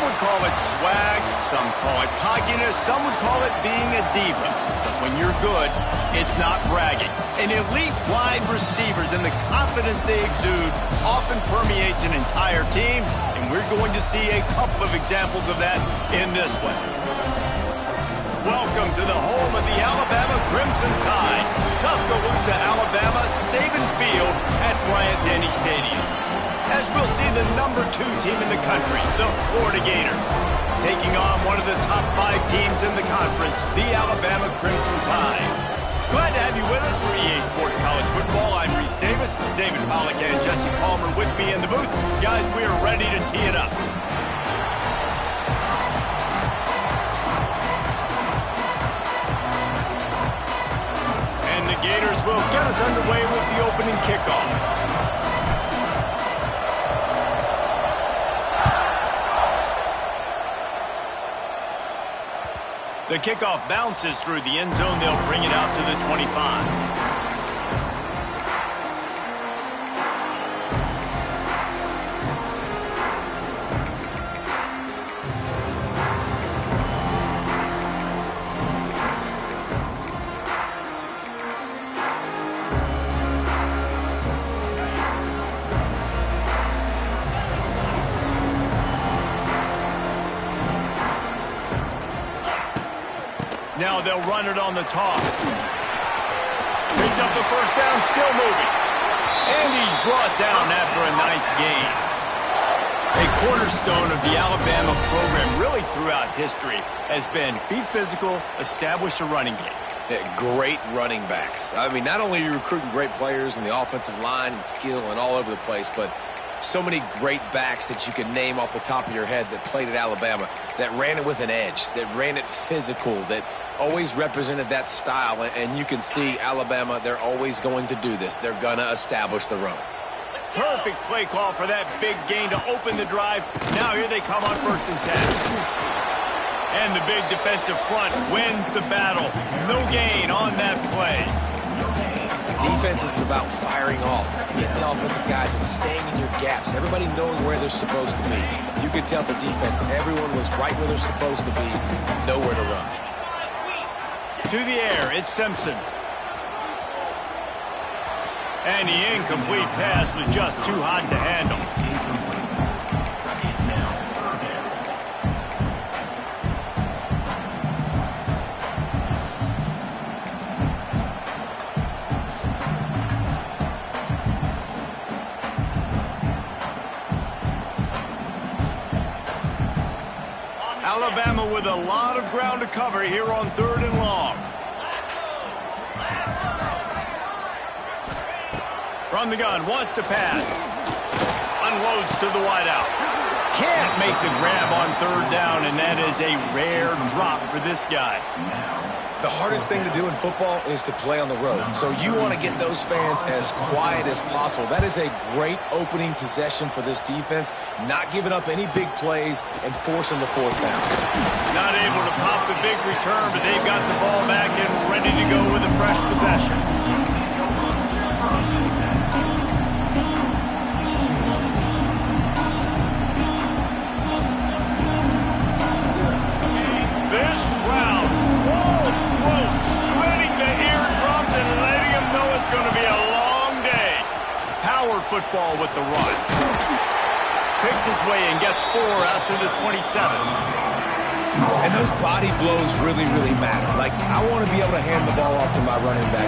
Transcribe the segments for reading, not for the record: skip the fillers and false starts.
would call it swag, some call it cockiness, some would call it being a diva. But when you're good, it's not bragging. And elite wide receivers and the confidence they exude often permeates an entire team, and we're going to see a couple of examples of that in this one. Welcome to the home of the Alabama Crimson Tide, Tuscaloosa, Alabama, Saban Field at Bryant-Denny Stadium. As we'll see the number 2 team in the country, the Florida Gators, taking on one of the top 5 teams in the conference, the Alabama Crimson Tide. Glad to have you with us for EA Sports College Football. I'm Reese Davis, David Pollack and Jesse Palmer with me in the booth. Guys, we are ready to tee it up. And the Gators will get us underway with the opening kickoff. The kickoff bounces through the end zone. They'll bring it out to the 25. Now they'll run it on the toss. Picks up the first down, still moving. And he's brought down after a nice gain. A cornerstone of the Alabama program really throughout history has been be physical, establish a running game. Yeah, great running backs. I mean, not only are you recruiting great players in the offensive line and skill and all over the place, but so many great backs that you can name off the top of your head that played at Alabama, that ran it with an edge, that ran it physical, that always represented that style. And you can see Alabama, they're always going to do this. They're going to establish the run. Perfect play call for that big gain to open the drive. Now here they come on 1st and 10. And the big defensive front wins the battle. No gain on that play. Defense is about firing off, getting the offensive guys and staying in your gaps, everybody knowing where they're supposed to be. You could tell the defense, everyone was right where they're supposed to be, nowhere to run. To the air, it's Simpson. And the incomplete pass was just too hot to handle. Alabama with a lot of ground to cover here on 3rd and long. From the gun, wants to pass. Unloads to the wideout. Can't make the grab on 3rd down, and that is a rare drop for this guy. The hardest thing to do in football is to play on the road. So you want to get those fans as quiet as possible. That is a great opening possession for this defense. Not giving up any big plays and forcing the 4th down. Not able to pop the big return, but they've got the ball back and ready to go with a fresh possession. This crowd, full throat, splitting the eardrums and letting them know it's going to be a long day. Power football with the run. Picks his way and gets 4 out to the 27. And those body blows really, really matter. Like, I want to be able to hand the ball off to my running back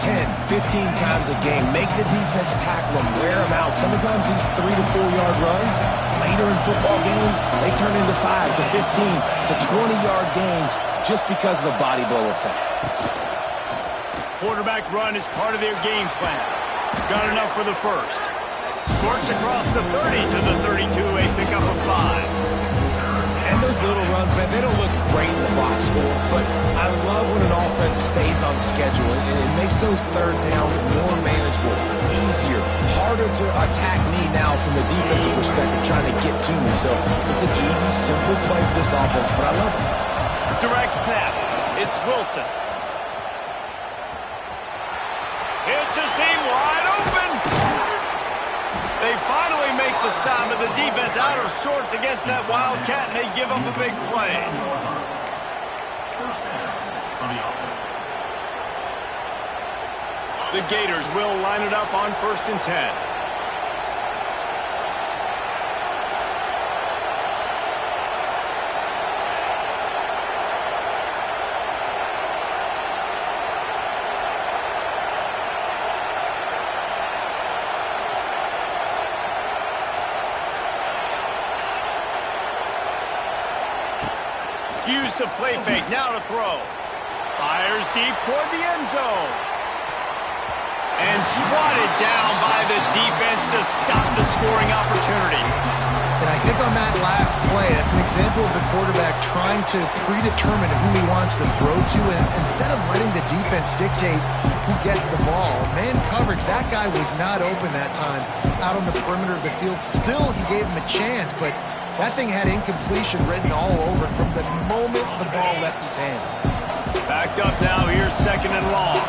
10, 15 times a game. Make the defense tackle them, wear them out. Sometimes these 3 to 4 yard runs, later in football games, they turn into 5 to 15 to 20-yard gains just because of the body blow effect. Quarterback run is part of their game plan. Got enough for the first. Squirts across the 30 to the 32, a pickup of 5. And those little runs, man, they don't look great in the box score, but I love when an offense stays on schedule, and it makes those 3rd downs more manageable, easier, harder to attack me now from the defensive perspective, trying to get to me. So it's an easy, simple play for this offense, but I love it. Direct snap. It's Wilson. It's a seam wide open. They finally make the stop, but the defense out of sorts against that Wildcat, and they give up a big play. The Gators will line it up on 1st and 10. Use the play fake, now to throw. Fires deep toward the end zone. And swatted down by the defense to stop the scoring opportunity. And I think on that last play, that's an example of the quarterback trying to predetermine who he wants to throw to, and instead of letting the defense dictate who gets the ball. Man coverage, that guy was not open that time out on the perimeter of the field. Still, he gave him a chance, but that thing had incompletion written all over it from the moment the ball left his hand. Backed up now, here's 2nd and long.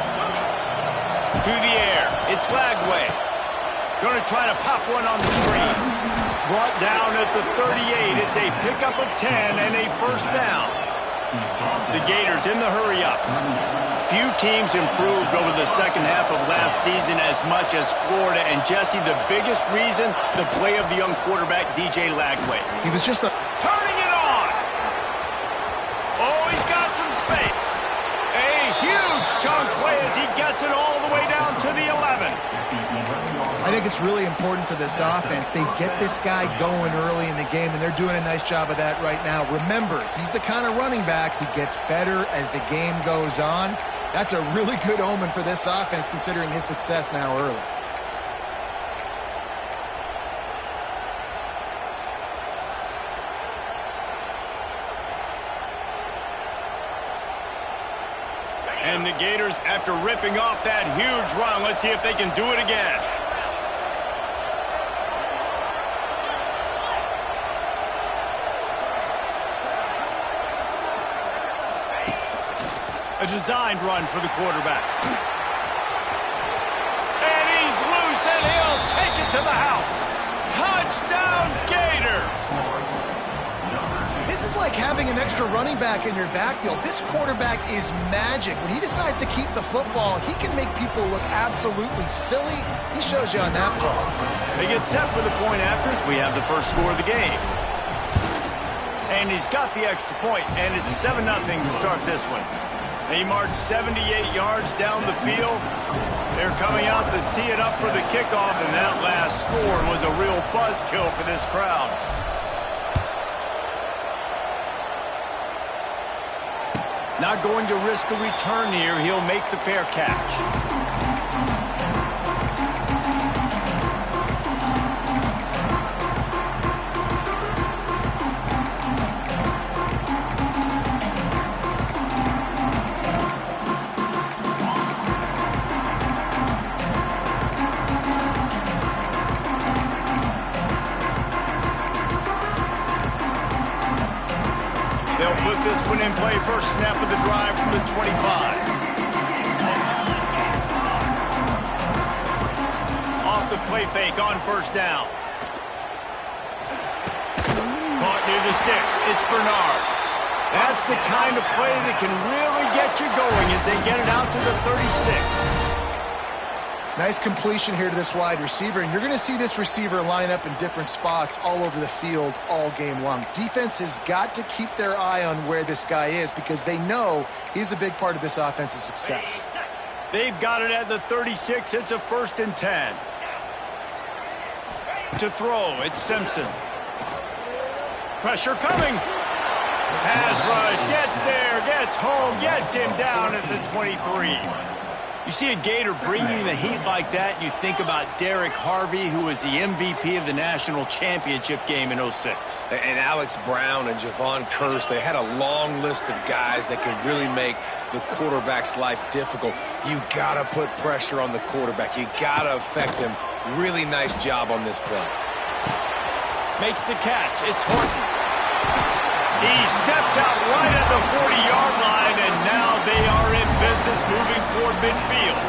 To the air, it's Lagway. Going to try to pop one on the screen. Brought down at the 38. It's a pickup of 10 and a 1st down. The Gators in the hurry-up. Few teams improved over the second half of last season as much as Florida. And, Jesse, the biggest reason, the play of the young quarterback, DJ Lagway. He was just turning it on. Oh, he's got some space. A huge chunk play as he gets it all the way down to the 11. I think it's really important for this offense. They get this guy going early in the game, and they're doing a nice job of that right now. Remember, he's the kind of running back who gets better as the game goes on. That's a really good omen for this offense, considering his success now early. And the Gators, after ripping off that huge run, let's see if they can do it again. A designed run for the quarterback. And he's loose, and he'll take it to the house. Touchdown, Gators! This is like having an extra running back in your backfield. This quarterback is magic. When he decides to keep the football, he can make people look absolutely silly. He shows you on that ball. They get set for the point after as we have the first score of the game. And he's got the extra point, and it's 7-0 to start this one. He marched 78 yards down the field. They're coming out to tee it up for the kickoff, and that last score was a real buzzkill for this crowd. Not going to risk a return here. He'll make the fair catch. They'll put this one in play. First snap of the drive from the 25. Off the play fake on 1st down. Caught near the sticks. It's Bernard. That's the kind of play that can really get you going as they get it out to the 36. Nice completion here to this wide receiver, and you're going to see this receiver line up in different spots all over the field all game long. Defense has got to keep their eye on where this guy is because they know he's a big part of this offense's success. They've got it at the 36. It's a 1st and 10. To throw, it's Simpson. Pressure coming. Pass rush, gets there, gets home, gets him down at the 23. You see a Gator bringing the heat like that, and you think about Derek Harvey, who was the MVP of the national championship game in 06. And Alex Brown and Javon Curse, they had a long list of guys that could really make the quarterback's life difficult. You got to put pressure on the quarterback. You got to affect him. Really nice job on this play. Makes the catch. It's Horton. He steps out right at the 40-yard line, and now they are in business moving toward midfield.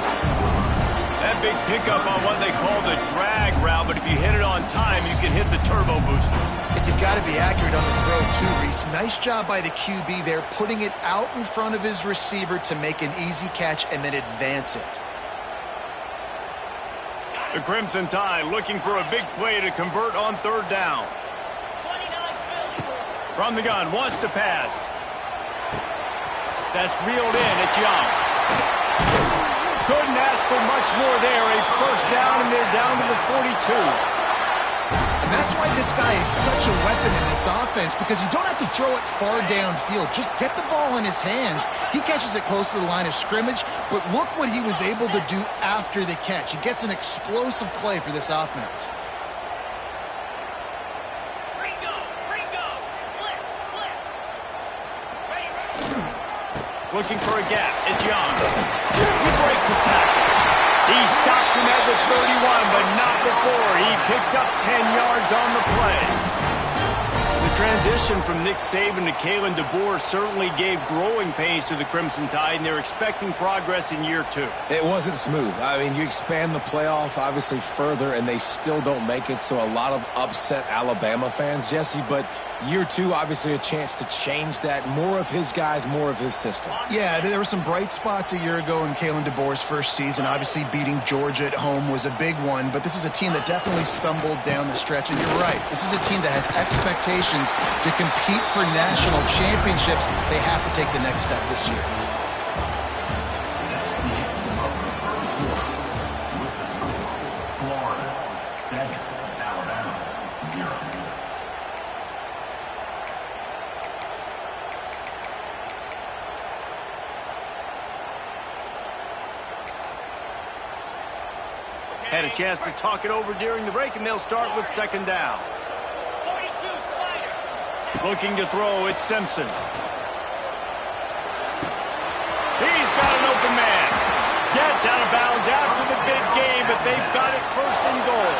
That big pickup on what they call the drag route, but if you hit it on time, you can hit the turbo boosters. And you've got to be accurate on the throw, too, Reese. Nice job by the QB there, putting it out in front of his receiver to make an easy catch and then advance it. The Crimson Tide looking for a big play to convert on third down. From the gun, wants to pass. That's reeled in. It's Young. Couldn't ask for much more there. A first down, and they're down to the 42. And that's why this guy is such a weapon in this offense, because you don't have to throw it far downfield. Just get the ball in his hands. He catches it close to the line of scrimmage, but look what he was able to do after the catch. He gets an explosive play for this offense. Looking for a gap. It's Young. He breaks the tackle. He stops him at the 31, but not before. He picks up 10 yards on the play. The transition from Nick Saban to Kalen DeBoer certainly gave growing pains to the Crimson Tide, and they're expecting progress in year 2. It wasn't smooth. I mean, you expand the playoff, obviously, further, and they still don't make it, so a lot of upset Alabama fans, Jesse, but year 2, obviously a chance to change that. More of his guys, more of his system. Yeah, there were some bright spots a year ago in Kalen DeBoer's first season. Obviously, beating Georgia at home was a big one, but this is a team that definitely stumbled down the stretch. And you're right, this is a team that has expectations to compete for national championships. They have to take the next step this year. Had a chance to talk it over during the break, and they'll start with second down. Looking to throw, it's Simpson. He's got an open man. Gets out of bounds after the big game, but they've got it first and goal.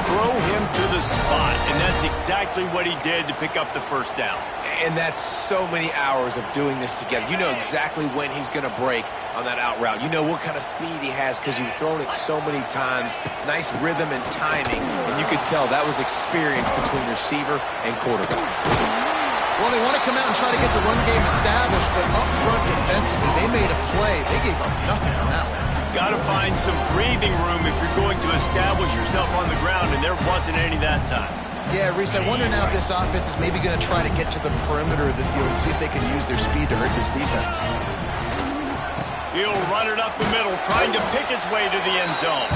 Throw him to the spot, and that's exactly what he did to pick up the first down. And that's so many hours of doing this together. You know exactly when he's going to break on that out route. You know what kind of speed he has because you've thrown it so many times. Nice rhythm and timing, and you could tell that was experience between receiver and quarterback. Well, they want to come out and try to get the run game established, but up front defensively, they made a play. They gave up nothing on that one. Got to find some breathing room if you're going to establish yourself on the ground, and there wasn't any that time. Yeah, Reese, I wonder now if this offense is maybe going to try to get to the perimeter of the field and see if they can use their speed to hurt this defense. He'll run it up the middle, trying to pick its way to the end zone.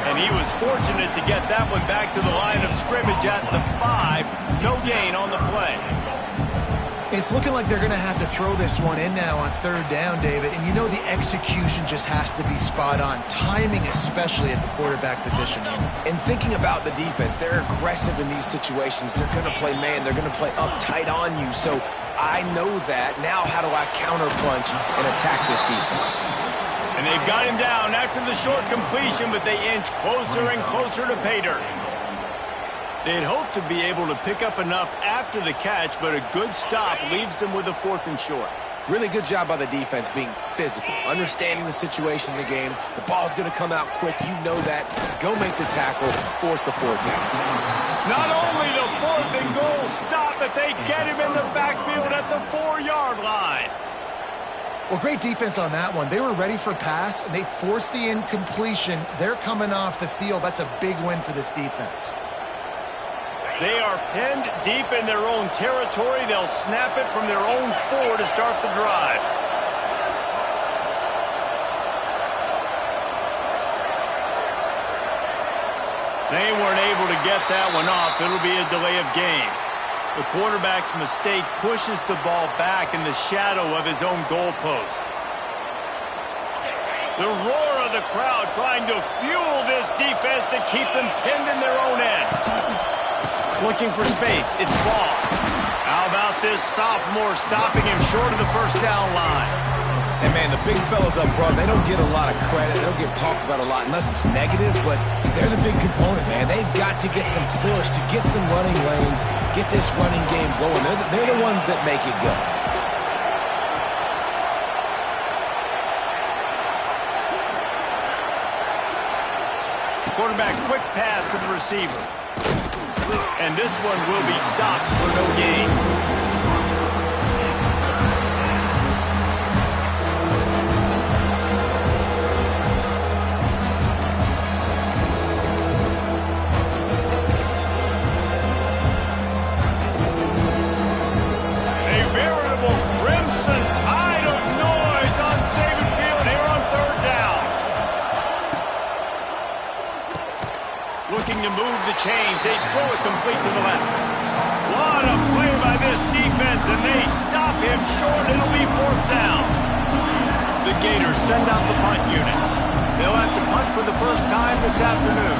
And he was fortunate to get that one back to the line of scrimmage at the 5. No gain on the play. It's looking like they're going to have to throw this one in now on third down, David. And you know the execution just has to be spot on. Timing, especially at the quarterback position. And thinking about the defense, they're aggressive in these situations. They're going to play man. They're going to play up tight on you. So I know that. Now how do I counterpunch and attack this defense? And they've got him down after the short completion, but they inch closer and closer to pay dirt. They'd hoped to be able to pick up enough after the catch, but a good stop leaves them with a 4th and short. Really good job by the defense being physical, understanding the situation in the game. The ball's going to come out quick. You know that. Go make the tackle, force the 4th down. Not only the 4th and goal stop, but they get him in the backfield at the 4-yard line. Well, great defense on that one. They were ready for pass, and they forced the incompletion. They're coming off the field. That's a big win for this defense. They are pinned deep in their own territory. They'll snap it from their own 4 to start the drive. They weren't able to get that one off. It'll be a delay of game. The quarterback's mistake pushes the ball back in the shadow of his own goalpost. The roar of the crowd trying to fuel this defense to keep them pinned in their own end. Looking for space. It's Ball. How about this sophomore stopping him short of the first down line? And, man, the big fellas up front, they don't get a lot of credit. They don't get talked about a lot unless it's negative, but they're the big component, man. They've got to get some push, to get some running lanes, get this running game going. They're the ones that make it go. Quarterback quick pass to the receiver. And this one will be stopped for no gain. A veritable crimson tide of noise on Saban Field here on third down. Looking to move the chains. They throw it complete to the left. What a play by this defense, and they stop him short. It'll be fourth down. The Gators send out the punt unit. They'll have to punt for the first time this afternoon.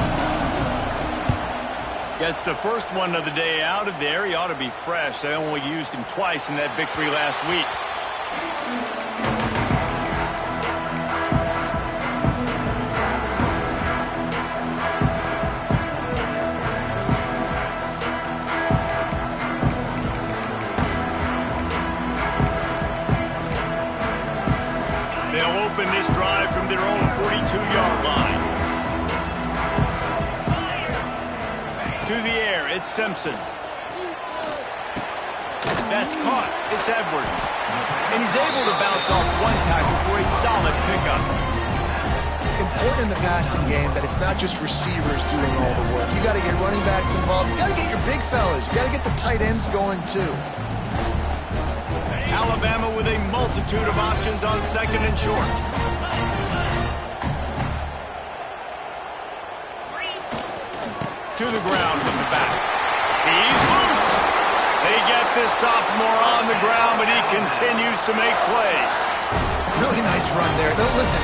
Gets the first one of the day out of there. He ought to be fresh. They only used him twice in that victory last week. They'll open this drive from their own 42-yard line. To the air, it's Simpson. That's caught. It's Edwards. And he's able to bounce off one tackle for a solid pickup. Important in the passing game that it's not just receivers doing all the work. You got to get running backs involved. You got to get your big fellas. You got to get the tight ends going too. Alabama with a multitude of options on second and short. To the ground from the back. He's loose. They get this sophomore on the ground, but he continues to make plays. Really nice run there. No, listen,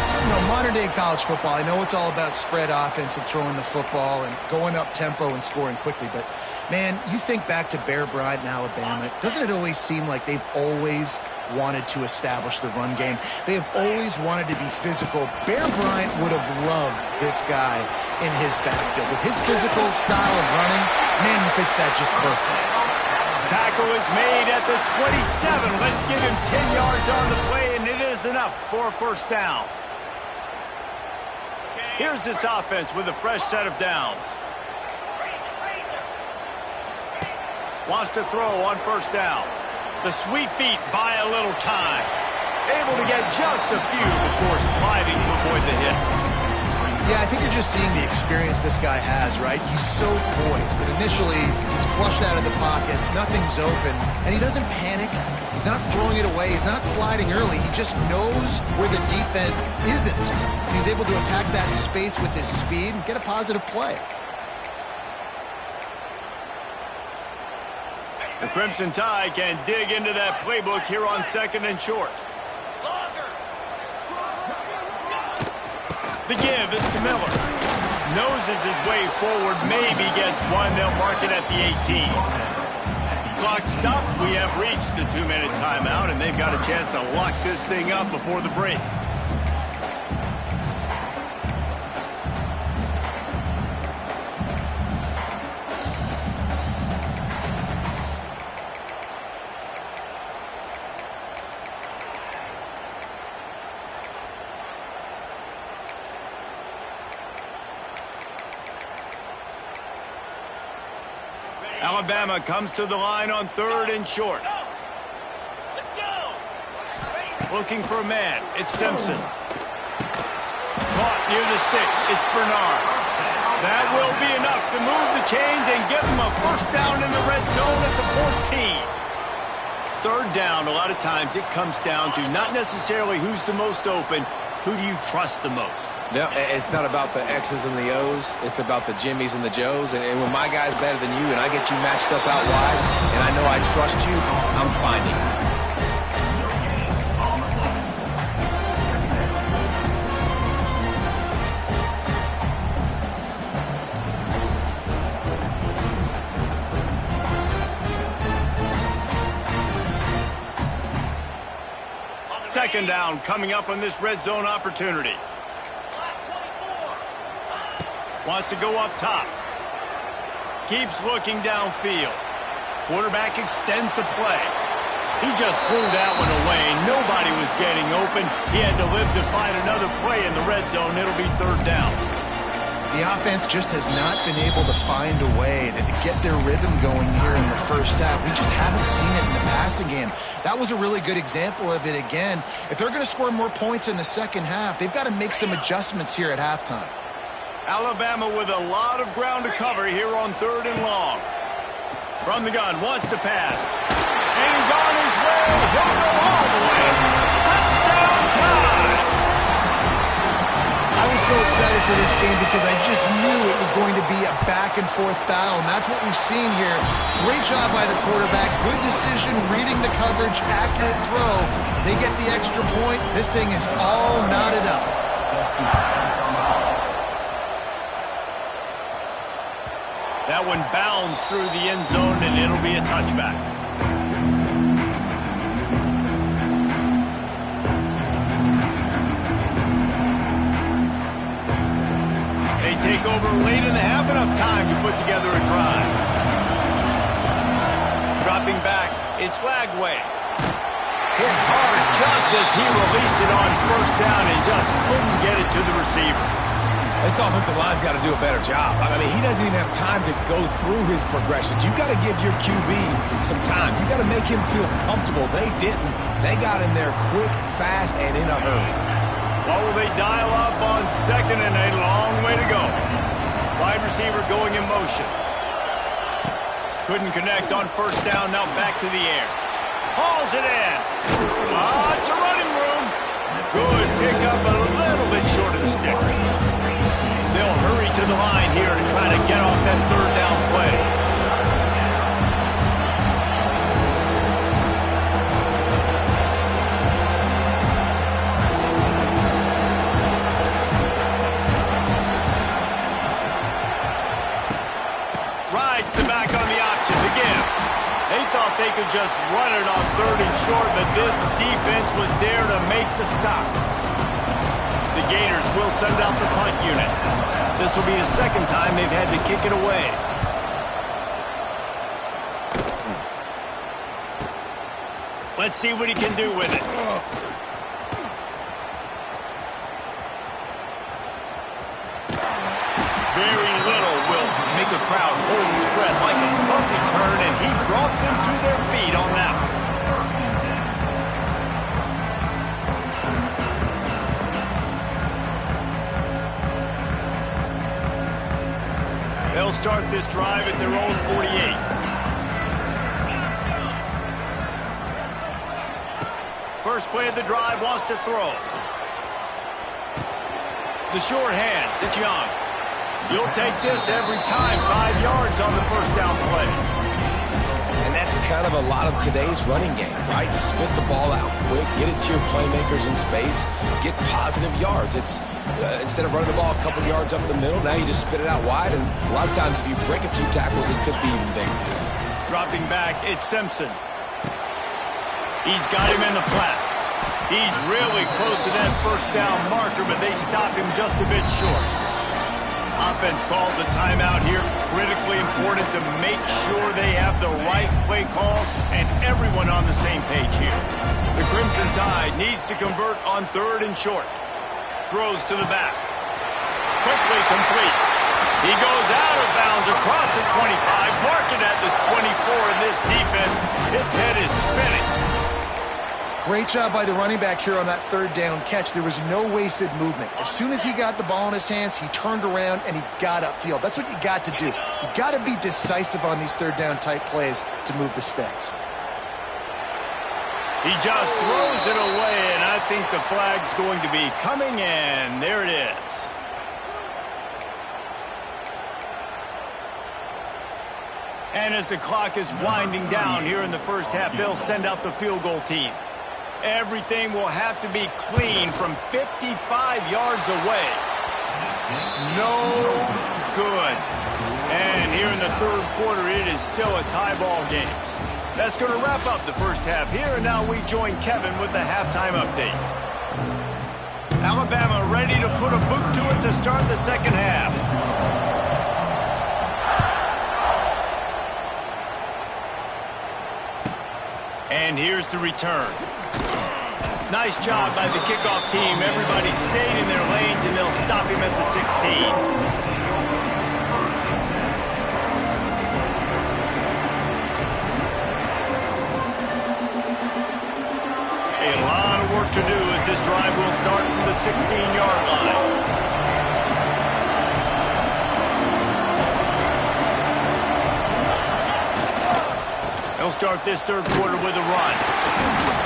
modern day college football, I know it's all about spread offense and throwing the football and going up tempo and scoring quickly, but man, you think back to Bear Bryant in Alabama, doesn't it always seem like they've always wanted to establish the run game? They have always wanted to be physical. Bear Bryant would have loved this guy in his backfield. With his physical style of running, man, he fits that just perfect. Tackle is made at the 27. Let's give him 10 yards on the play, and it is enough for a first down. Here's this offense with a fresh set of downs. Wants to throw on first down. The sweet feet buy a little time. Able to get just a few before sliding to avoid the hit. Yeah, I think you're just seeing the experience this guy has, right? He's so poised that initially he's flushed out of the pocket, nothing's open, and he doesn't panic. He's not throwing it away. He's not sliding early. He just knows where the defense isn't. And he's able to attack that space with his speed and get a positive play. The Crimson Tide can dig into that playbook here on second and short. The give is to Miller. Noses his way forward, maybe gets one. They'll mark it at the 18. Clock stopped. We have reached the 2-minute timeout, and they've got a chance to lock this thing up before the break. Alabama comes to the line on third and short. Let's go. Looking for a man. It's Simpson. Caught near the sticks. It's Bernard. That will be enough to move the chains and give them a first down in the red zone at the 14. Third down, a lot of times it comes down to not necessarily who's the most open, who do you trust the most? No, it's not about the X's and the O's. It's about the Jimmys and the Joes. And when my guy's better than you and I get you matched up out wide and I know I trust you, I'm finding it. Second down coming up on this red zone opportunity. Wants to go up top. Keeps looking downfield. Quarterback extends the play. He just threw that one away. Nobody was getting open. He had to live to find another play in the red zone. It'll be third down. The offense just has not been able to find a way to get their rhythm going here in the first half. We just haven't seen it in the passing game. That was a really good example of it again. If they're going to score more points in the second half, they've got to make some adjustments here at halftime. Alabama with a lot of ground to cover here on 3rd and long. From the gun, wants to pass. And he's on his way. He'll go all the way. Touchdown time! I was so excited for this game because I just knew it was going to be a back-and-forth battle, and that's what we've seen here. Great job by the quarterback. Good decision, reading the coverage, accurate throw. They get the extra point. This thing is all knotted up. That one bounds through the end zone, and it'll be a touchback. They take over late in the half, enough time to put together a drive. Dropping back, it's Lagway. Hit hard just as he released it on 1st down and just couldn't get it to the receiver. This offensive line's got to do a better job. I mean, he doesn't even have time to go through his progressions. You've got to give your QB some time. You've got to make him feel comfortable. They didn't. They got in there quick, fast, and in a hurry. What will they dial up on 2nd and a long way to go? Wide receiver going in motion. Couldn't connect on 1st down. Now back to the air. Hauls it in. It's a running room. Good pick up, a little bit short of the sticks. They'll hurry to the line here to try to get off that 3rd down play. Rides the back on the option to give. They thought they could just run it on 3rd and short, but this defense was there to make the stop. The Gators will send out the punt unit. This will be the 2nd time they've had to kick it away. Let's see what he can do with it. Very little will make a crowd hold its breath like a punt return, and he brought them to their feet on that one. They'll start this drive at their own 48. First play of the drive, wants to throw. The short hands, it's Young. You'll take this every time. 5 yards on the 1st down play. And that's kind of a lot of today's running game, right? Spit the ball out quick, get it to your playmakers in space, get positive yards. It's instead of running the ball a couple yards up the middle, now you just spit it out wide, and a lot of times if you break a few tackles, it could be even bigger. Dropping back, it's Simpson. He's got him in the flat. He's really close to that 1st down marker, but they stop him just a bit short. Offense calls a timeout here. Critically important to make sure they have the right play call and everyone on the same page here. The Crimson Tide needs to convert on 3rd and short. Throws to the back. Quickly complete. He goes out of bounds across the 25. Mark it at the 24, and this defense, its head is spinning. Great job by the running back here on that 3rd down catch. There was no wasted movement. As soon as he got the ball in his hands, he turned around and he got upfield. That's what you got to do. You got to be decisive on these 3rd down type plays to move the stakes. He just throws it away, and I think the flag's going to be coming in. There it is. And as the clock is winding down here in the 1st half, they'll send out the field goal team. Everything will have to be clean from 55 yards away. No good. And here in the 3rd quarter, it is still a tie ball game. That's going to wrap up the 1st half here, and now we join Kevin with the halftime update. Alabama ready to put a boot to it to start the 2nd half. And here's the return. Nice job by the kickoff team. Everybody stayed in their lanes, and they'll stop him at the 16. work to do as this drive will start from the 16-yard line. He'll start this third quarter with a run.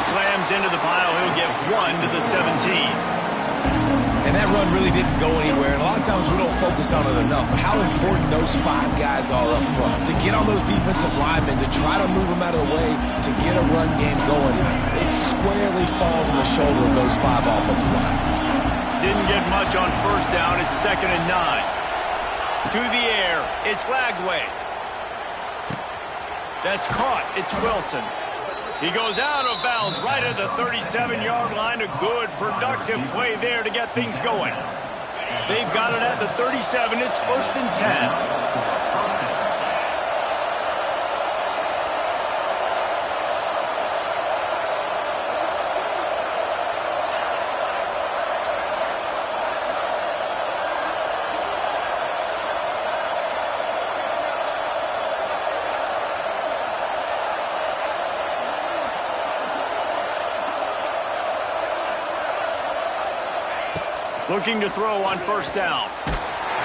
Slams into the pile. He'll get 1 to the 17. And that run really didn't go anywhere. And a lot of times we don't focus on it enough. But how important those 5 guys are up front. To get on those defensive linemen, to try to move them out of the way, to get a run game going. It squarely falls on the shoulder of those 5 offensive linemen. Didn't get much on first down. It's 2nd and 9. To the air. It's Lagway. That's caught. It's Wilson. He goes out of bounds right at the 37-yard line. A good, productive play there to get things going. They've got it at the 37. It's 1st and 10. Looking to throw on first down.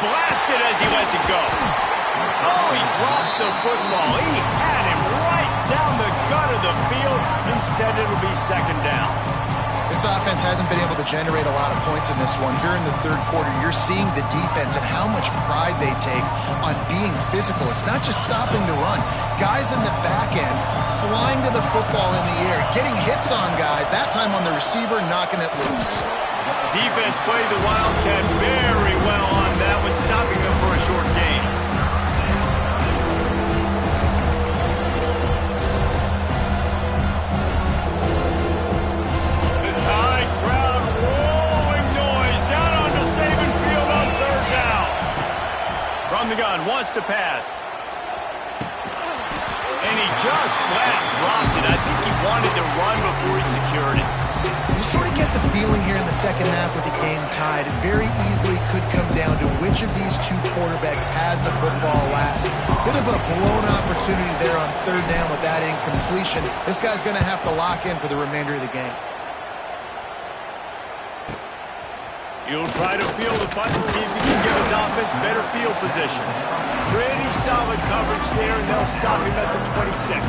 Blasted as he lets it go. Oh, he drops the football. He had him right down the gut of the field. Instead, it'll be 2nd down. This offense hasn't been able to generate a lot of points in this one. Here in the third quarter, you're seeing the defense and how much pride they take on being physical. It's not just stopping the run. Guys in the back end flying to the football in the air, getting hits on guys, that time on the receiver, knocking it loose. Defense played the Wildcat very well on that one, stopping them for a short gain. The Tide crowd rolling noise down onto Saban Field on 3rd down. From the gun, wants to pass. And he just flat dropped it. I think he wanted to run before he secured it. You sort of get the feeling here in the second half with the game tied. It very easily could come down to which of these 2 quarterbacks has the football last. Bit of a blown opportunity there on 3rd down with that incompletion. This guy's going to have to lock in for the remainder of the game. He'll try to field the punt and see if he can give his offense better field position. Pretty solid coverage there, and they'll stop him at the 26.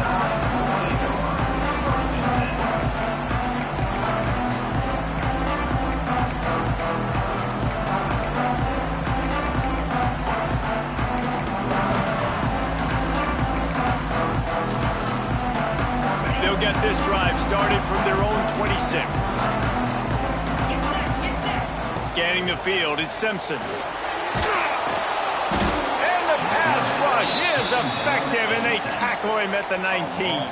Get this drive started from their own 26. Scanning the field, it's Simpson. And the pass rush is effective, and they tackle him at the 19.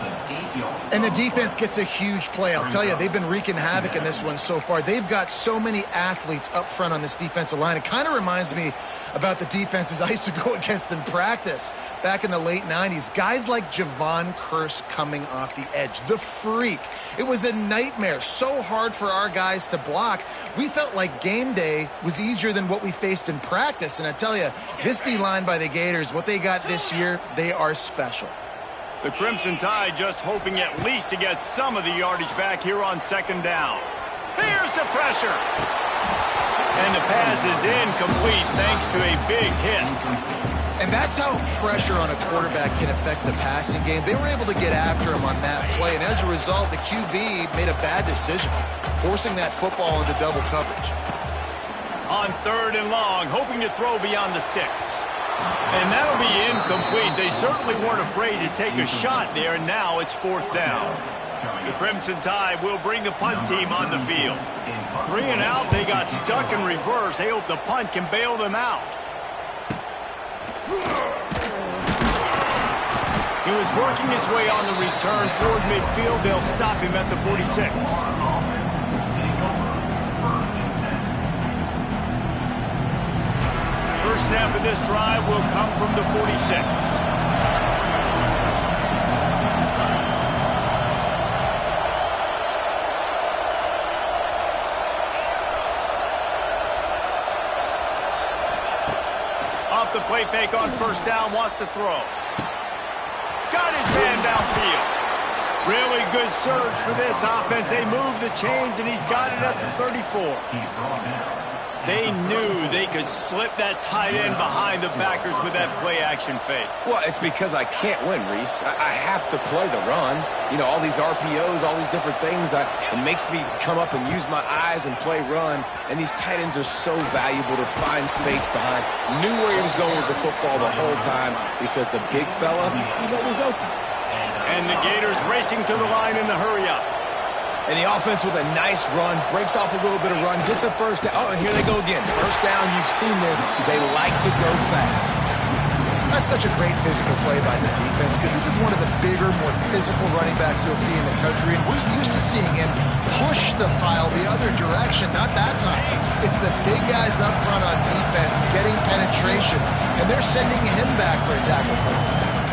And the defense gets a huge play. I'll tell you, they've been wreaking havoc in this one so far. They've got so many athletes up front on this defensive line. It kind of reminds me about the defenses I used to go against in practice back in the late 90s. Guys like Javon Curse coming off the edge. The freak. It was a nightmare. So hard for our guys to block. We felt like game day was easier than what we faced in practice. And I tell you, this D-line by the Gators, what they got this year, they are special. The Crimson Tide just hoping at least to get some of the yardage back here on 2nd down. Here's the pressure. And the pass is incomplete thanks to a big hit. And that's how pressure on a quarterback can affect the passing game. They were able to get after him on that play, and as a result, the QB made a bad decision, forcing that football into double coverage. On 3rd and long, hoping to throw beyond the sticks. And that'll be incomplete. They certainly weren't afraid to take a shot there, and now it's 4th down. The Crimson Tide will bring the punt team on the field. 3 and out, they got stuck in reverse. They hope the punt can bail them out. He was working his way on the return toward midfield. They'll stop him at the 46. First snap of this drive will come from the 46. Off the play fake on first down, wants to throw. Got his man downfield. Really good surge for this offense. They move the chains, and he's got it at the 34. They knew they could slip that tight end behind the backers with that play-action fake. Well, it's because I can't win, Reese. I have to play the run. You know, all these RPOs, all these different things. It makes me come up and use my eyes and play run. And these tight ends are so valuable to find space behind. Knew where he was going with the football the whole time because the big fella, he's always open. And the Gators racing to the line in the hurry-up. And the offense with a nice run, breaks off a little bit of run, gets a first down. Oh, and here they go again. First down, you've seen this. They like to go fast. That's such a great physical play by the defense because this is one of the bigger, more physical running backs you'll see in the country. And we're used to seeing him push the pile the other direction. Not that time. It's the big guys up front on defense getting penetration, and they're sending him back for a tackle for loss.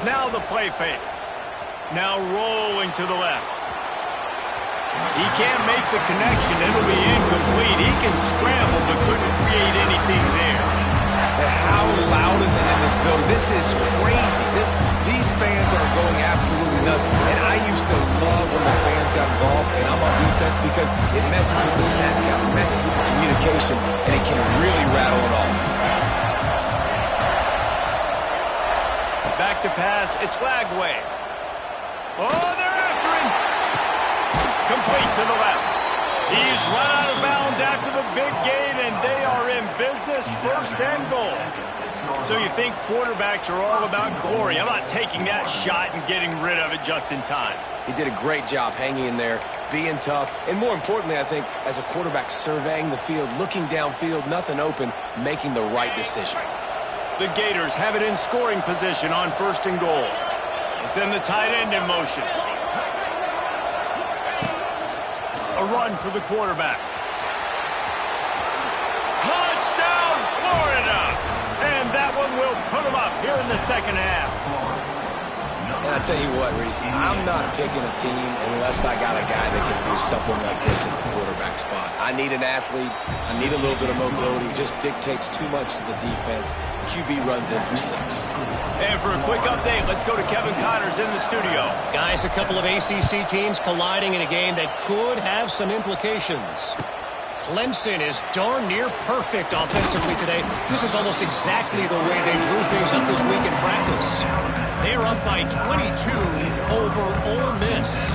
Now the play fake. Now rolling to the left. He can't make the connection. It'll be incomplete. He can scramble, but couldn't create anything there. And how loud is it in this building? This is crazy. These fans are going absolutely nuts. And I used to love when the fans got involved, and I'm on defense because it messes with the snap count. It messes with the communication, and it can really rattle an offense. Back to pass. It's Lagway. Oh, they're after him. Complete to the left. He's run out of bounds after the big gain, and they are in business, 1st and goal. So you think quarterbacks are all about glory. How about taking that shot and getting rid of it just in time? He did a great job hanging in there, being tough, and more importantly, I think, as a quarterback, surveying the field, looking downfield, nothing open, making the right decision. The Gators have it in scoring position on 1st and goal. They send the tight end in motion. A run for the quarterback. Touchdown, Florida! And that one will put them up here in the second half. And I tell you what, Reese, I'm not picking a team unless I got a guy that can do something like this at the quarterback spot. I need an athlete. I need a little bit of mobility. It just dictates too much to the defense. QB runs in for 6. And for a quick update, let's go to Kevin Connors in the studio. Guys, a couple of ACC teams colliding in a game that could have some implications. Clemson is darn near perfect offensively today. This is almost exactly the way they drew things up this week in practice. They're up by 22 over Ole Miss.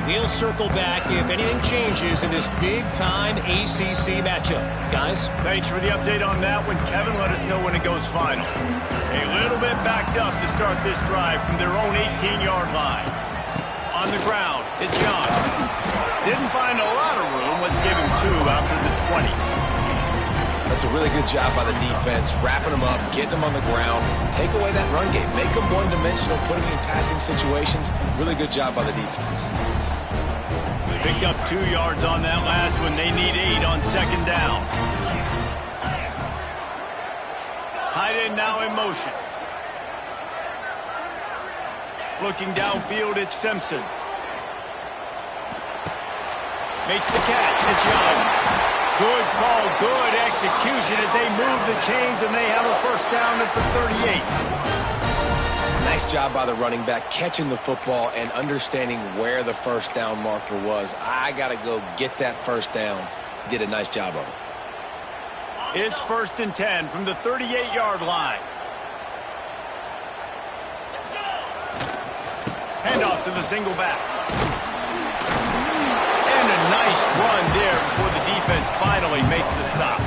We'll circle back if anything changes in this big-time ACC matchup. Guys? Thanks for the update on that one. Kevin, let us know when it goes final. A little bit backed up to start this drive from their own 18-yard line. On the ground, it's Young. Didn't find a lot of room. Let's give him 2 after the 20. That's a really good job by the defense, wrapping them up, getting them on the ground, take away that run game, make them one-dimensional, putting them in passing situations. Really good job by the defense. Picked up 2 yards on that last one. They need 8 on 2nd down. Tight end now in motion. Looking downfield, it's Simpson. Makes the catch. It's Young. Good call, good execution as they move the chains, and they have a 1st down at the 38. Nice job by the running back, catching the football and understanding where the 1st down marker was. I got to go get that 1st down. He did a nice job of it. It's 1st and 10 from the 38-yard line. Handoff to the single back. And a nice run there before the defense finally makes the stop.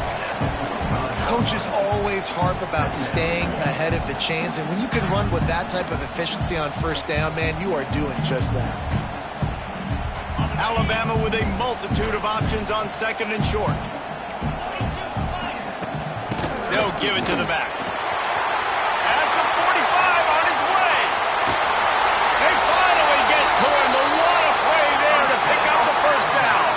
Coaches always harp about staying ahead of the chains, and when you can run with that type of efficiency on 1st down, man, you are doing just that. Alabama with a multitude of options on 2nd and short. They'll give it to the back. At the 45 on his way. They finally get to him. But what a play there to pick up the 1st down.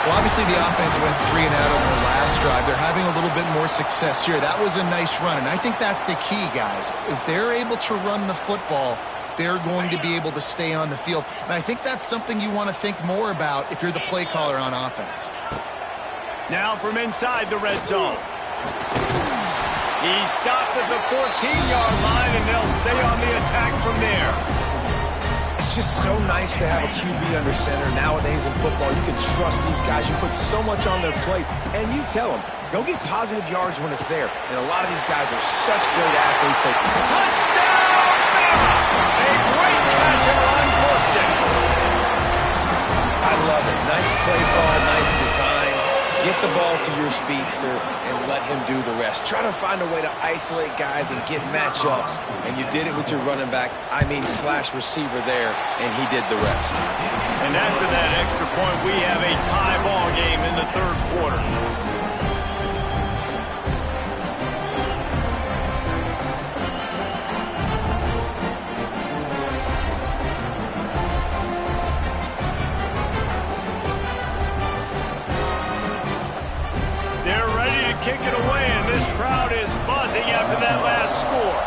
Well, obviously the offense went 3 and out on their last drive. They're having a little bit more success here. That was a nice run, and I think that's the key, guys. If they're able to run the football, they're going to be able to stay on the field. And I think that's something you want to think more about if you're the play caller on offense. Now from inside the red zone. He stopped at the 14-yard line, and they'll stay on the attack from there. It's just so nice to have a QB under center. Nowadays in football, you can trust these guys. You put so much on their plate, and you tell them, go get positive yards when it's there. And a lot of these guys are such great athletes. Touchdown, Bama! A great catch and run for 6. I love it. Nice play call, nice design. Get the ball to your speedster and let him do the rest. Try to find a way to isolate guys and get matchups. And you did it with your running back, slash receiver there, and he did the rest. And after that extra point, we have a tie ball game in the third quarter. Kick it away, and this crowd is buzzing after that last score.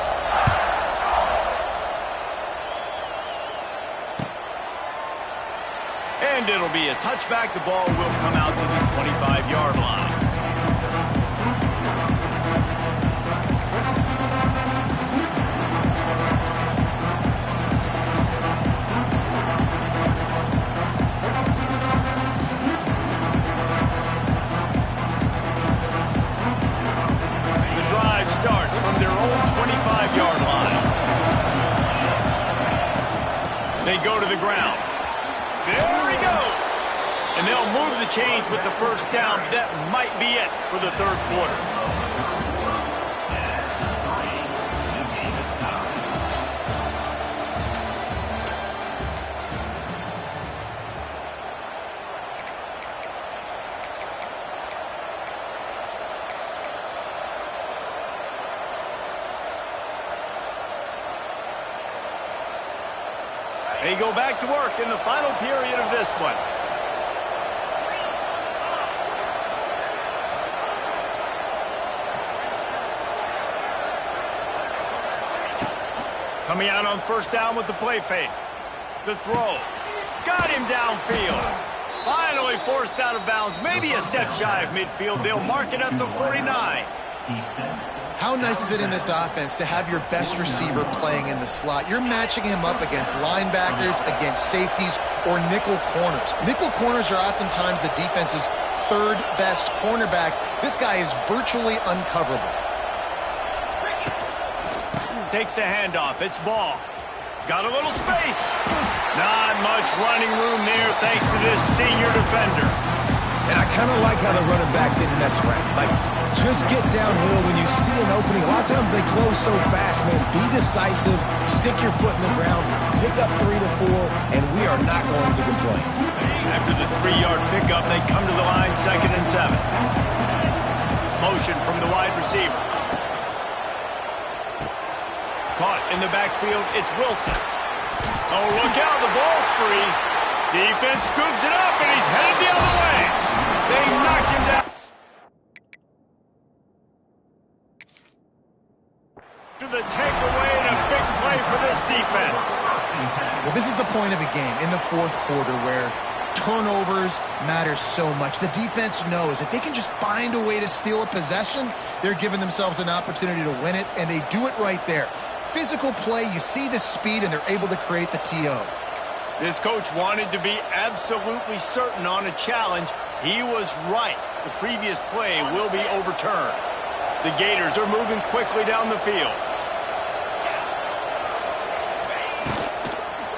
And it'll be a touchback. The ball will come out to the 25-yard line. Starts from their own 25-yard line. They go to the ground. There he goes. And they'll move the chains with the first down. That might be it for the third quarter. They go back to work in the final period of this one. Coming out on first down with the play fake. The throw. Got him downfield. Finally forced out of bounds. Maybe a step shy of midfield. They'll mark it at the 49. How nice is it in this offense to have your best receiver playing in the slot? You're matching him up against linebackers, against safeties, or nickel corners. Nickel corners are oftentimes the defense's third best cornerback. This guy is virtually uncoverable. Takes the handoff. It's ball. Got a little space. Not much running room there thanks to this senior defender. And I kind of like how the running back didn't mess around. Like, just get downhill when you see an opening. A lot of times they close so fast, man. Be decisive, stick your foot in the ground, pick up 3 to 4, and we are not going to complain. After the 3-yard pickup, they come to the line, 2nd and 7. Motion from the wide receiver. Caught in the backfield, it's Wilson. Oh, look out, the ball's free. Defense scoops it up, and he's headed the other way. They knock him down. To the takeaway and a big play for this defense. Well, this is the point of a game in the fourth quarter where turnovers matter so much. The defense knows if they can just find a way to steal a possession, they're giving themselves an opportunity to win it, and they do it right there. Physical play, you see the speed, and they're able to create the TO. This coach wanted to be absolutely certain on a challenge. He was right. The previous play will be overturned. The Gators are moving quickly down the field.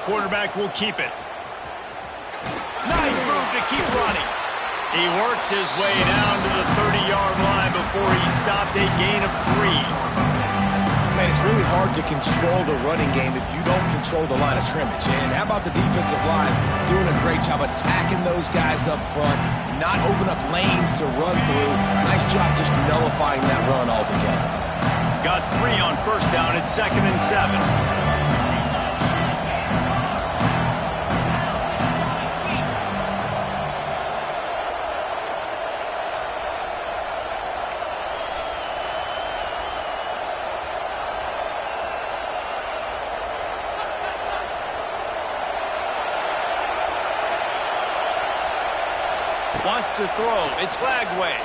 Quarterback will keep it. Nice move to keep running. He works his way down to the 30-yard line before he stopped a gain of 3. Man, it's really hard to control the running game if you don't control the line of scrimmage. And how about the defensive line doing a great job attacking those guys up front, not open up lanes to run through. Nice job just nullifying that run altogether. Got 3 on first down at 2nd and 7. Wants to throw. It's Lagway.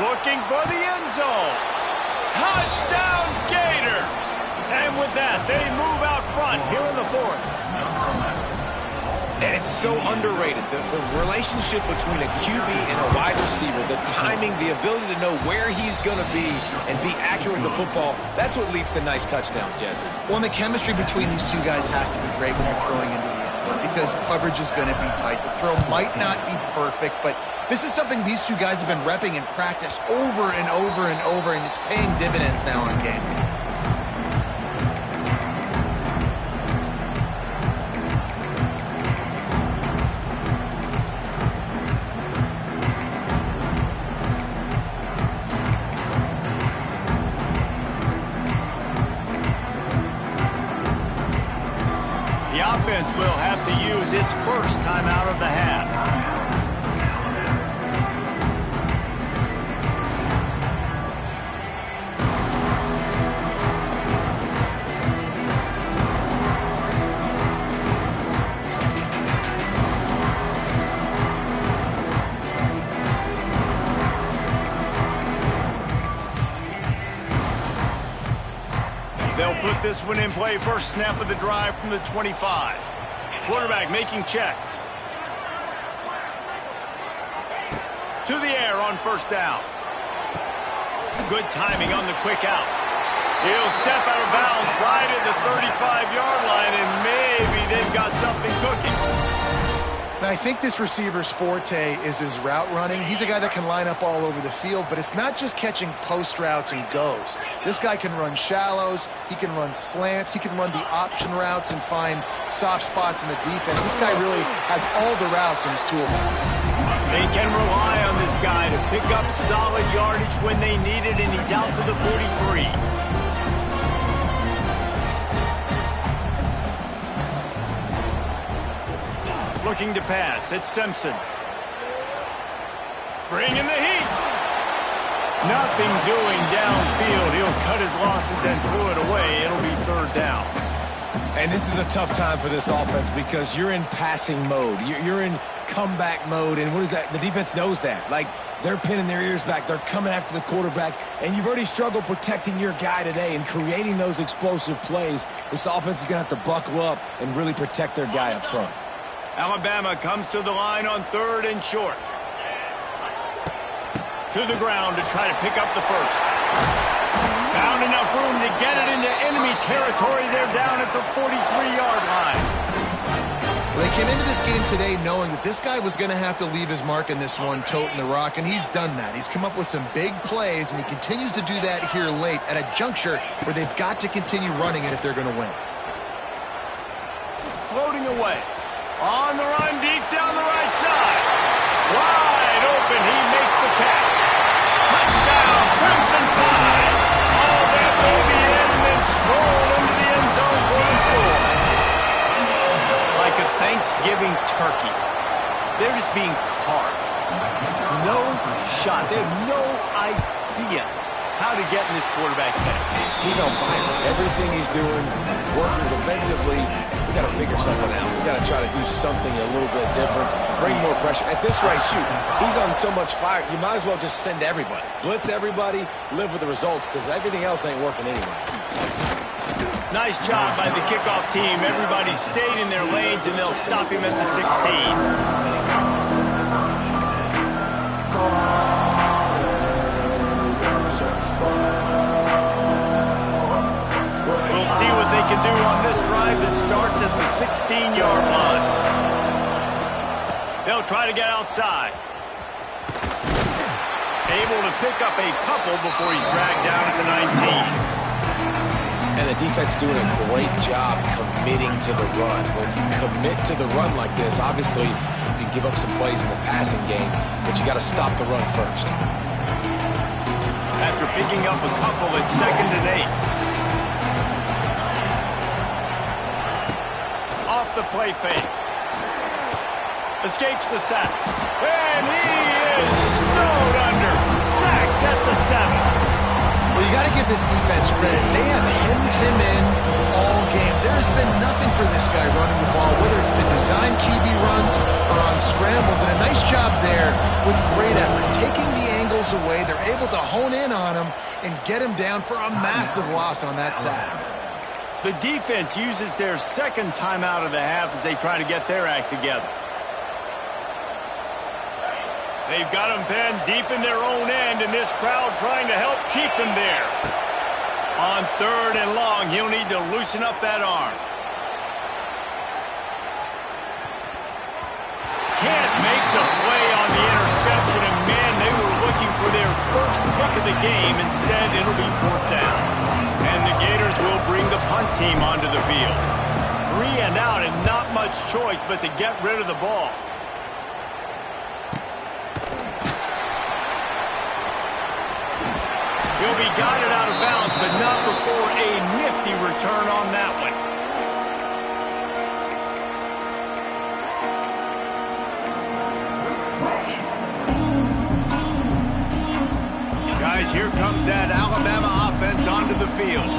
Looking for the end zone. Touchdown Gators! And with that, they move out front here in the fourth. And it's so underrated. The relationship between a QB and a wide receiver, the timing, the ability to know where he's going to be and be accurate with the football, that's what leads to nice touchdowns, Jesse. Well, and the chemistry between these two guys has to be great when you're throwing into the end zone because coverage is going to be tight. The throw might not be perfect, but this is something these two guys have been repping in practice over and over and over, and it's paying dividends now on game. The offense will have to use its first timeout of the half. They'll put this one in play. First snap of the drive from the 25. Quarterback making checks. To the air on first down. Good timing on the quick out. He'll step out of bounds right at the 35-yard line, and maybe they've got something cooking. And I think this receiver's forte is his route running. He's a guy that can line up all over the field, but it's not just catching post routes and goes. This guy can run shallows, he can run slants, he can run the option routes and find soft spots in the defense. This guy really has all the routes in his toolbox. They can rely on this guy to pick up solid yardage when they need it, and he's out to the 43. Looking to pass. It's Simpson. Bringing the heat. Nothing doing downfield. He'll cut his losses and throw it away. It'll be third down. And this is a tough time for this offense because you're in passing mode. You're in comeback mode, and what is that? The defense knows that. Like, they're pinning their ears back. They're coming after the quarterback, and you've already struggled protecting your guy today and creating those explosive plays. This offense is going to have to buckle up and really protect their guy up front. Alabama comes to the line on third and short. To the ground to try to pick up the first. Found enough room to get it into enemy territory. They're down at the 43-yard line. Well, they came into this game today knowing that this guy was going to have to leave his mark in this one, toting the rock, and he's done that. He's come up with some big plays, and he continues to do that here late at a juncture where they've got to continue running it if they're going to win. Floating away. On the run, deep down the right side. Wide open, he makes the catch. Touchdown, Crimson Tide. All that baby in and then stroll into the end zone for the score. Like a Thanksgiving turkey. They're just being carved. No shot. They have no idea how to get in this quarterback's head. He's on fire. Everything he's doing is working defensively. We got to figure something out. We got to try to do something a little bit different. Bring more pressure. At this rate, shoot, he's on so much fire, you might as well just send everybody. Blitz everybody, live with the results, because everything else ain't working anyway. Nice job by the kickoff team. Everybody stayed in their lanes, and they'll stop him at the 16. See what they can do on this drive that starts at the 16-yard line. They'll try to get outside. Able to pick up a couple before he's dragged down at the 19. And the defense doing a great job committing to the run. When you commit to the run like this, obviously you can give up some plays in the passing game, but you got to stop the run first. After picking up a couple, it's 2nd and 8. Off the play fake. Escapes the sack. And he is snowed under. Sacked at the 7. Well, you got to give this defense credit. They have hemmed him in all game. There has been nothing for this guy running the ball, whether it's been design QB runs or on scramble angles, and a nice job there with great effort. Taking the angles away, they're able to hone in on him and get him down for a massive loss on that sack. The defense uses their second timeout of the half as they try to get their act together. They've got them pinned deep in their own end, and this crowd trying to help keep them there. On 3rd and long, he'll need to loosen up that arm. Can't make the play on the interception, and man, they were looking for their first pick of the game. Instead, it'll be 4th down. And the Gators will bring the punt team onto the field. 3 and out, and not much choice but to get rid of the ball. He'll be guided out of bounds, but not before a nifty return on that one. Guys, here comes that Alabama offense onto the field.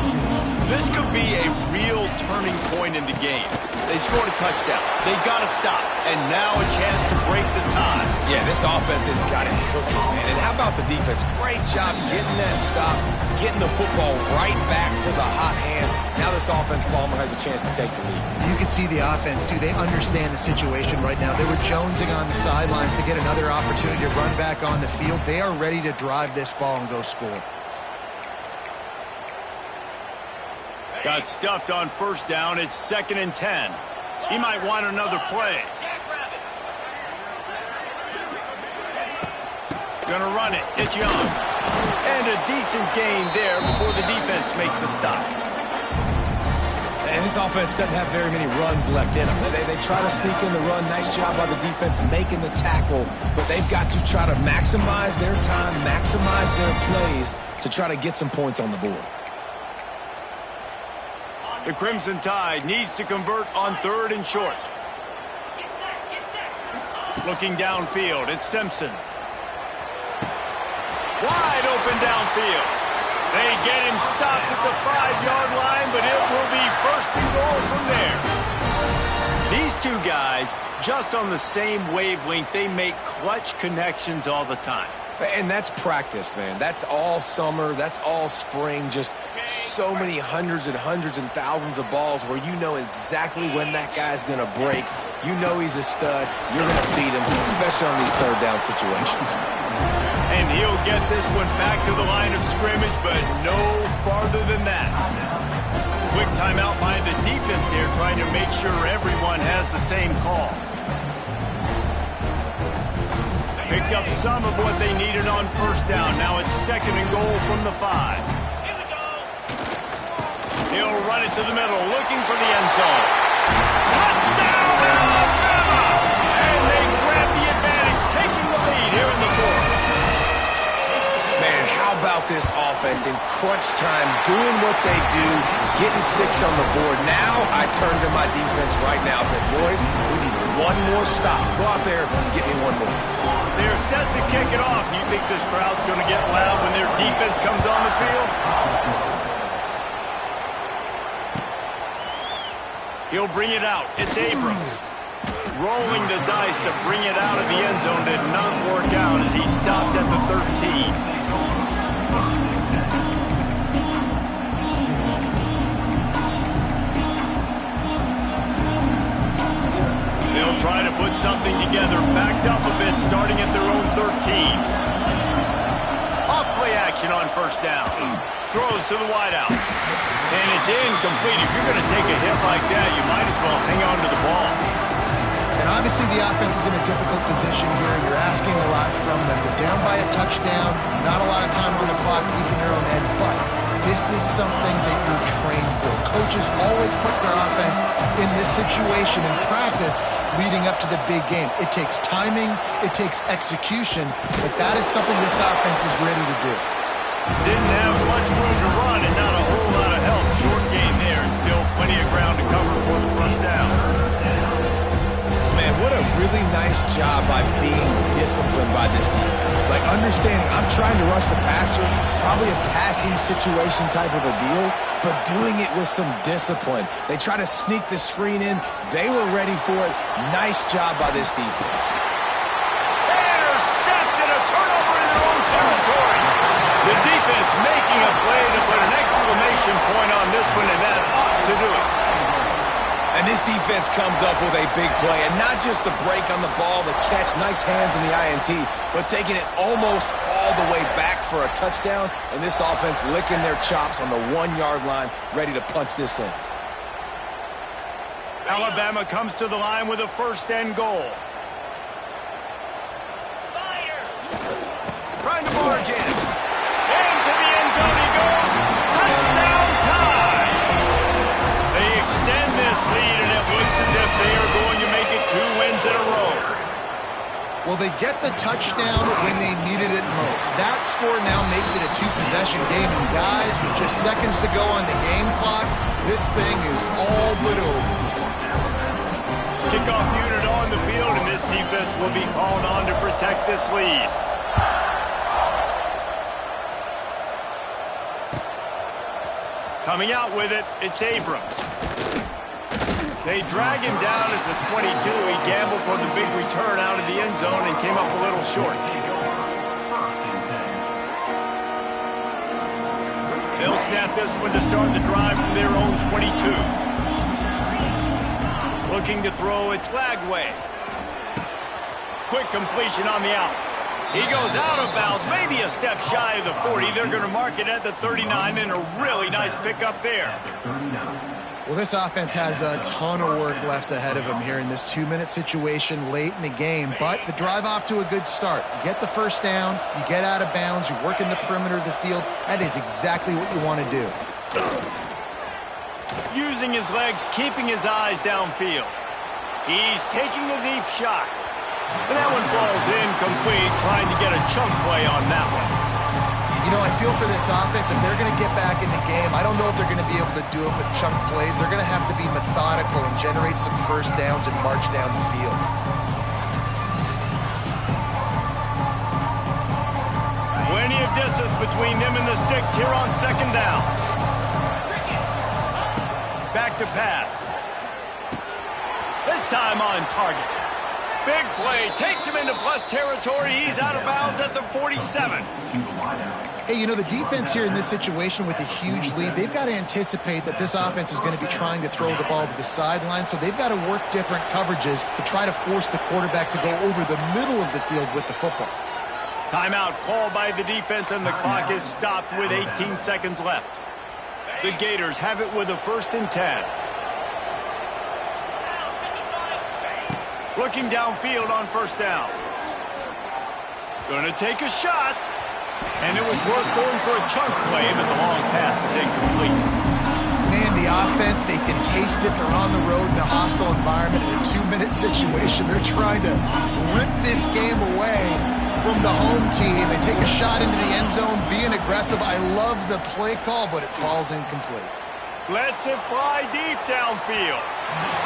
This could be a real turning point in the game. They scored a touchdown. They got to stop. And now a chance to break the tie. Yeah, this offense has got it cooking, man. And how about the defense? Great job getting that stop, getting the football right back to the hot hand. Now this offense, Palmer, has a chance to take the lead. You can see the offense, too. They understand the situation right now. They were jonesing on the sidelines to get another opportunity to run back on the field. They are ready to drive this ball and go score. Got stuffed on 1st down. It's 2nd and 10. He might want another play. Gonna run it. It's Young. And a decent gain there before the defense makes the stop. And this offense doesn't have very many runs left in them. They try to sneak in the run. Nice job by the defense making the tackle. But they've got to try to maximize their time, maximize their plays to try to get some points on the board. The Crimson Tide needs to convert on 3rd and short. Looking downfield, it's Simpson. Wide open downfield. They get him stopped at the 5-yard line, but it will be 1st and goal from there. These two guys, just on the same wavelength, they make clutch connections all the time. And that's practice, man. That's all summer. That's all spring. Just so many hundreds and thousands of balls where you know exactly when that guy's going to break. You know he's a stud. You're going to feed him, especially on these 3rd down situations. And he'll get this one back to the line of scrimmage, but no farther than that. Quick timeout by the defense here, trying to make sure everyone has the same call. Picked up some of what they needed on 1st down. Now it's 2nd and goal from the 5. He'll run it to the middle, looking for the end zone. Touchdown, Alabama! And they grab the advantage, taking the lead here in the 4th. Man, how about this offense in crunch time, doing what they do, getting 6 on the board. Now I turn to my defense right now and say, boys, we need one more stop. Go out there and get me one more. They're set to kick it off. You think this crowd's going to get loud when their defense comes on the field? He'll bring it out. It's Abrams. Rolling the dice to bring it out of the end zone did not work out as he stopped at the 13. They'll try to put something together, backed up a bit, starting at their own 13. Off-play action on 1st down. Throws to the wideout. And it's incomplete. If you're going to take a hit like that, you might as well hang on to the ball. And obviously the offense is in a difficult position here. You're asking a lot from them. They're down by a touchdown, not a lot of time on the clock, deep in their own end, but this is something that you're trained for. Coaches always put their offense in this situation in practice leading up to the big game. It takes timing, it takes execution, but that is something this offense is ready to do. Didn't have much room to run and not a whole lot of help. Short game there and still plenty of ground to cover for the 1st down. Man, what a really nice job by being disciplined by this defense. Like understanding I'm trying to rush the passer, probably a passing situation type of a deal, but doing it with some discipline. They try to sneak the screen in. They were ready for it. Nice job by this defense. turnover in their own territory. The defense making a play to put an exclamation point on this one, and that ought to do it. And this defense comes up with a big play, and not just the break on the ball, the catch, nice hands in the INT, but taking it almost all the way back for a touchdown, and this offense licking their chops on the 1-yard line, ready to punch this in. Alabama comes to the line with a 1st and goal. Trying to barge in. Into the end zone he goes. Touchdown time! They extend this lead, and it looks as if they are going to make it 2 wins in a row. Well, they get the touchdown when they needed it most. That score now makes it a 2-possession game. And guys, with just seconds to go on the game clock, this thing is all but over. Kickoff unit on the field, and this defense will be called on to protect this lead. Coming out with it, it's Abrams. They drag him down at the 22. He gambled for the big return out of the end zone and came up a little short. They'll snap this one to start the drive from their own 22. Looking to throw, it's Lagway. Quick completion on the out. He goes out of bounds, maybe a step shy of the 40. They're going to mark it at the 39, and a really nice pickup there. Well, this offense has a ton of work left ahead of them here in this 2-minute situation late in the game, but the drive off to a good start. You get the 1st down, you get out of bounds, you work in the perimeter of the field. That is exactly what you want to do. Using his legs, keeping his eyes downfield. He's taking a deep shot. And that one falls incomplete, trying to get a chunk play on that one. You know, I feel for this offense, if they're going to get back in the game, I don't know if they're going to be able to do it with chunk plays. They're going to have to be methodical and generate some 1st downs and march down the field. Plenty of distance between them and the sticks here on 2nd down. Back to pass. This time on target. Big play, takes him into plus territory. He's out of bounds at the 47. Hey, you know, the defense here in this situation with a huge lead, they've got to anticipate that this offense is going to be trying to throw the ball to the sideline, so they've got to work different coverages to try to force the quarterback to go over the middle of the field with the football. Timeout called by the defense, and the clock is stopped with 18 seconds left. The Gators have it with a 1st and 10. Looking downfield on 1st down. Gonna take a shot. And it was worth going for a chunk play, but the long pass is incomplete. Man, the offense, they can taste it. They're on the road in a hostile environment in a 2-minute situation. They're trying to rip this game away from the home team. They take a shot into the end zone, being aggressive. I love the play call, but it falls incomplete. Lets it fly deep downfield.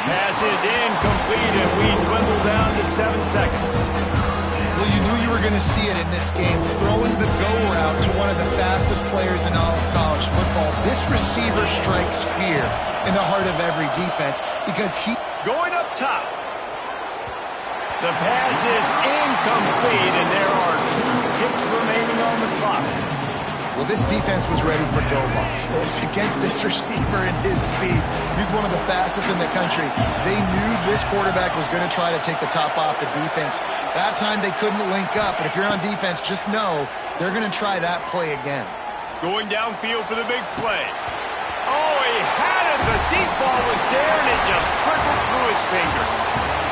Pass is incomplete, and we dwindle down to 7 seconds. Well, you knew you were going to see it in this game, throwing the go route to one of the fastest players in all of college football. This receiver strikes fear in the heart of every defense because he... Going up top. The pass is incomplete, and there are 2 ticks remaining on the clock. Well, this defense was ready for go balls. Against this receiver and his speed, he's one of the fastest in the country. They knew this quarterback was going to try to take the top off the defense. That time they couldn't link up, but if you're on defense, just know they're going to try that play again. Going downfield for the big play. Oh, he had it. The deep ball was there, and it just trickled through his fingers.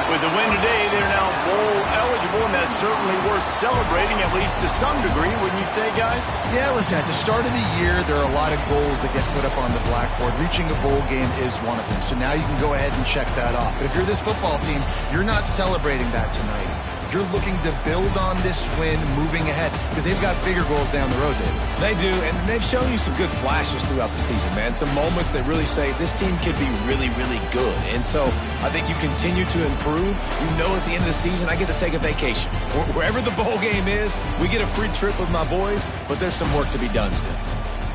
With the win today, they're now bowl eligible, and that's certainly worth celebrating, at least to some degree, wouldn't you say, guys? Yeah, listen, at the start of the year, there are a lot of goals that get put up on the blackboard. Reaching a bowl game is one of them, so now you can go ahead and check that off. But if you're this football team, you're not celebrating that tonight. You're looking to build on this win moving ahead because they've got bigger goals down the road, David. They do, and they've shown you some good flashes throughout the season, man. Some moments that really say this team could be really, really good. And so I think you continue to improve. You know at the end of the season, I get to take a vacation. Wherever the bowl game is, we get a free trip with my boys, but there's some work to be done still.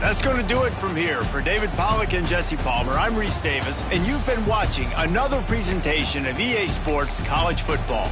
That's going to do it from here. For David Pollack and Jesse Palmer, I'm Reese Davis, and you've been watching another presentation of EA Sports College Football.